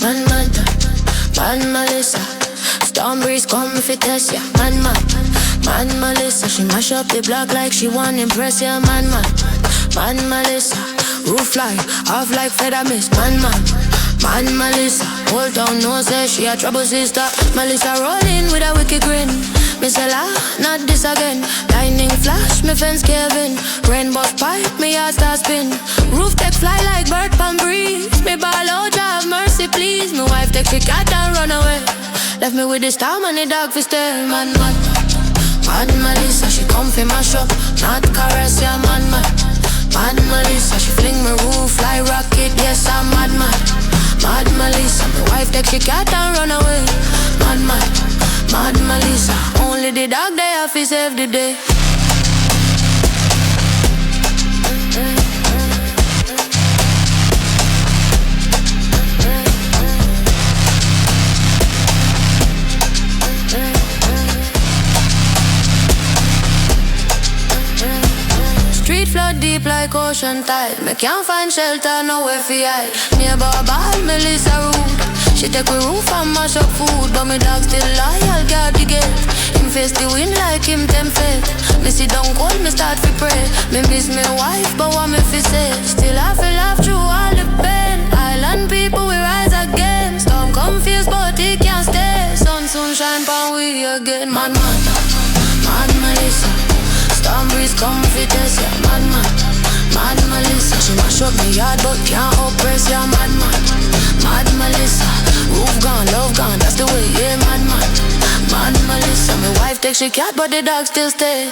Man Melissa. Storm breeze come if it test ya. Man Melissa. She mash up the block like she want impress ya. Man Melissa. Roof fly off like feather mist. Man Melissa. Whole town knows that she a trouble sister. Melissa rolling with a wicked grin. Me say la, not this again. Lightning flash, me fence caving. Rainbow pipe, me heart start spin. Roof deck fly like bird pan breeze. Me ball out, have mercy please. Me wife take she cat and run away. Left me with the storm and the dog fi stare. Man Melissa, she come fi mash up, not caress ya. Man Melissa, she fling me roof like rocket. Yes, I'm mad Melissa, my wife take she cat and run away. Mad Melissa, only the dog they have to save the day. Street flood deep like ocean tide. Me can't find shelter, nowhere fi hide. Neighbor ball, Melissa rude. She take we roof and mash up food, but me dog still loyal, guard the gate. Him face the wind like him tempted. Me sit down cold, me start fi pray. Me miss me wife, but what me fi say? Still I feel laugh through all the pain. Island people, we rise again. Storm come fierce, but it can't stay. Sun soon shine pon we again. Man Melissa. Storm breeze come fi test ya. Mad Melissa. She mash up me yard, but can't oppress ya. Mad Melissa. Roof gone, love gone, that's the way, yeah. Mad Melissa. My wife take she cat, but the dog still stay.